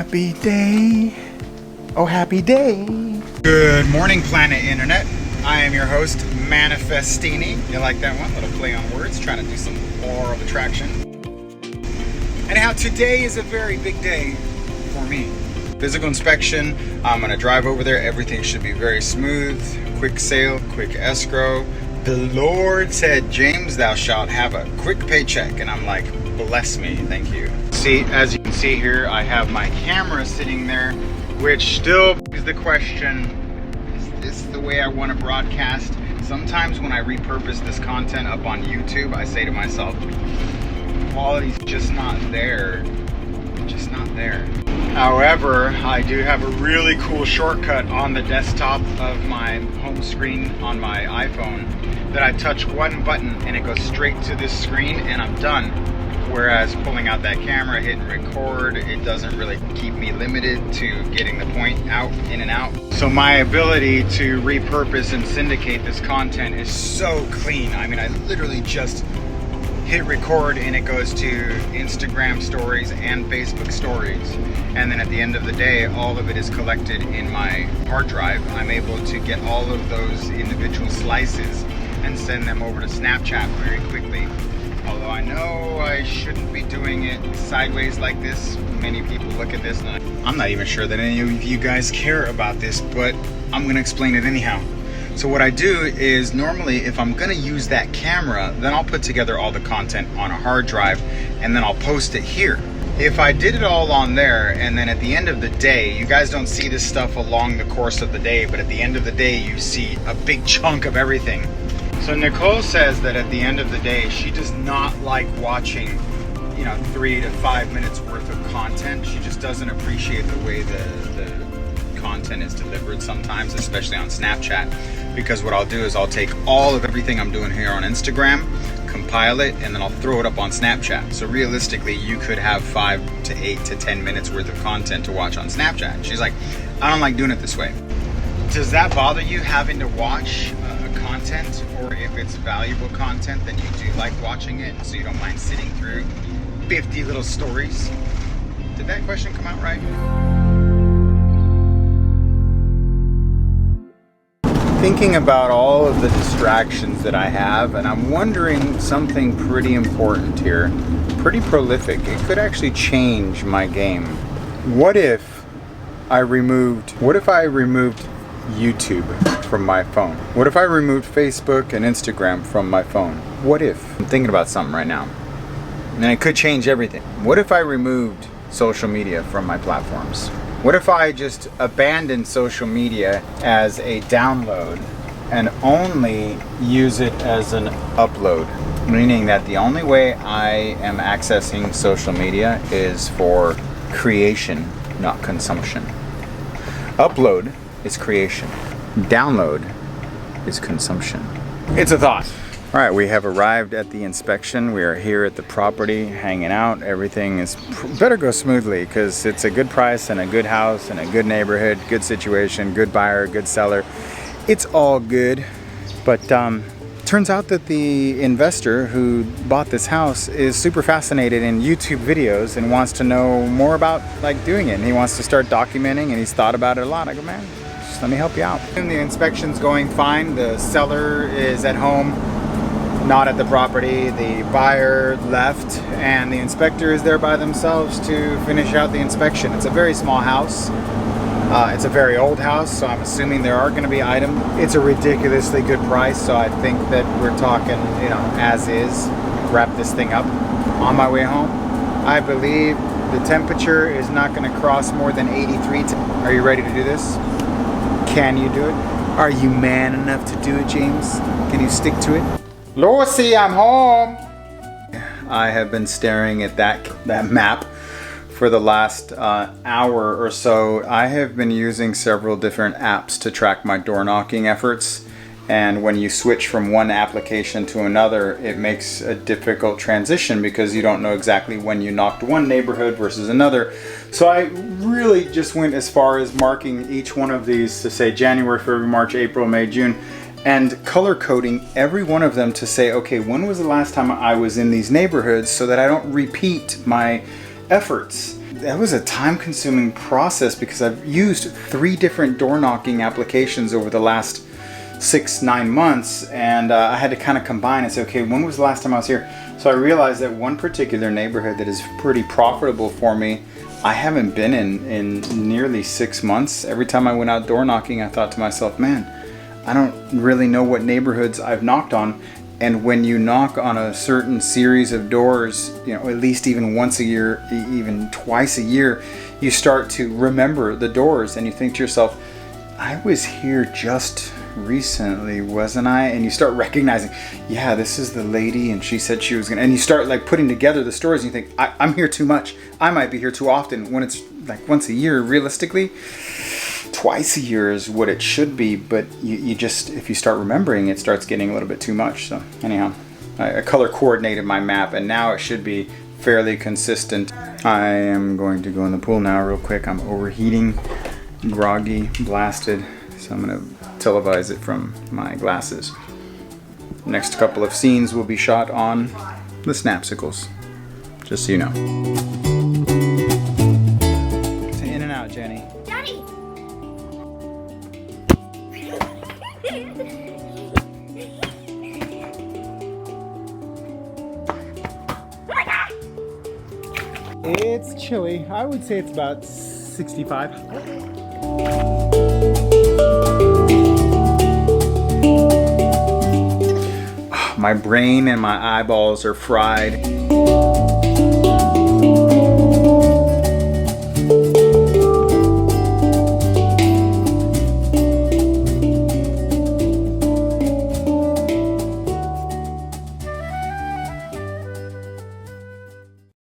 happy day. Oh, happy day. Good morning, planet internet. I am your host, Manifestini. You like that one? Little play on words, trying to do some law of attraction. Anyhow, today is a very big day for me. Physical inspection. I'm gonna drive over there. Everything should be very smooth. Quick sale, quick escrow. The Lord said, James, thou shalt have a quick paycheck. And I'm like, bless me, thank you. See, as you can see here, I have my camera sitting there, which still is the question, is this the way I want to broadcast? Sometimes when I repurpose this content up on YouTube, I say to myself, quality's just not there. Just not there. However, I do have a really cool shortcut on the desktop of my home screen on my iPhone that I touch one button and it goes straight to this screen and I'm done. Whereas pulling out that camera, hitting record, it doesn't really keep me limited to getting the point out, in and out. So my ability to repurpose and syndicate this content is so clean. I mean, I literally just hit record and it goes to Instagram stories and Facebook stories. And then at the end of the day, all of it is collected in my hard drive. I'm able to get all of those individual slices and send them over to Snapchat very quickly. Although I know I shouldn't be doing it sideways like this. Many people look at this and I'm not even sure that any of you guys care about this, but I'm gonna explain it anyhow. So what I do is normally if I'm gonna use that camera, then I'll put together all the content on a hard drive and then I'll post it here. If I did it all on there and then at the end of the day, you guys don't see this stuff along the course of the day, but at the end of the day, you see a big chunk of everything. So Nicole says that at the end of the day, she does not like watching, 3 to 5 minutes worth of content. She just doesn't appreciate the way the content is delivered sometimes, especially on Snapchat. Because what I'll do is I'll take all of everything I'm doing here on Instagram, compile it, and then I'll throw it up on Snapchat. So realistically, you could have 5 to 8 to 10 minutes worth of content to watch on Snapchat. She's like, I don't like doing it this way. Does that bother you, having to watch content? Or if it's valuable content, then you do like watching it, so you don't mind sitting through 50 little stories? Did that question come out right? Thinking about all of the distractions that I have, and I'm wondering something pretty important here, pretty prolific. It could actually change my game. What if I removed YouTube from my phone? What if I removed Facebook and Instagram from my phone? What if? I'm thinking about something right now, and it could change everything. What if I removed social media from my platforms? What if I just abandoned social media as a download and only use it as an upload? Meaning that the only way I am accessing social media is for creation, not consumption. Upload is creation. Download is consumption. It's a thought. All right, we have arrived at the inspection. We are here at the property, hanging out. Everything is better go smoothly because it's a good price and a good house and a good neighborhood, good situation, good buyer, good seller. It's all good. But turns out that the investor who bought this house is super fascinated in YouTube videos and wants to know more about doing it. And he wants to start documenting, and he's thought about it a lot. I go, man, just let me help you out. And the inspection's going fine. The seller is at home, not at the property. The buyer left and the inspector is there by themselves to finish out the inspection. It's a very small house. It's a very old house, so I'm assuming there are going to be items. It's a ridiculously good price, so I think that we're talking, as is, wrap this thing up. On my way home, I believe the temperature is not going to cross more than 83. Are you ready to do this? Can you do it? Are you man enough to do it, James? Can you stick to it? Lucy, I'm home. I have been staring at that map for the last hour or so. I have been using several different apps to track my door knocking efforts. And when you switch from one application to another, it makes a difficult transition because you don't know exactly when you knocked one neighborhood versus another. So I really just went as far as marking each one of these to say January, February, March, April, May, June, and color coding every one of them to say, okay, when was the last time I was in these neighborhoods so that I don't repeat my efforts. that was a time-consuming process because I've used 3 different door knocking applications over the last 6-9 months, and I had to kind of combine and say, okay, when was the last time I was here? So I realized that one particular neighborhood that is pretty profitable for me, I haven't been in nearly 6 months. Every time I went out door knocking, I thought to myself, man, I don't really know what neighborhoods I've knocked on. And when you knock on a certain series of doors, you know, at least even once a year, even twice a year, you start to remember the doors and you think to yourself, I was here just recently, wasn't I? And you start recognizing, yeah, this is the lady and she said she was gonna, and you start like putting together the stories and you think, I'm here too much. I might be here too often, when it's like once a year. Realistically, twice a year is what it should be, but you just, if you start remembering, it starts getting a little bit too much. So anyhow, I color coordinated my map and now it should be fairly consistent. I am going to go in the pool now real quick. I'm overheating, groggy, blasted, so I'm gonna televise it from my glasses. Next couple of scenes will be shot on the Snapsicles, just so you know. In and out, Jenny. Daddy! It's chilly. I would say it's about 65. My brain and my eyeballs are fried.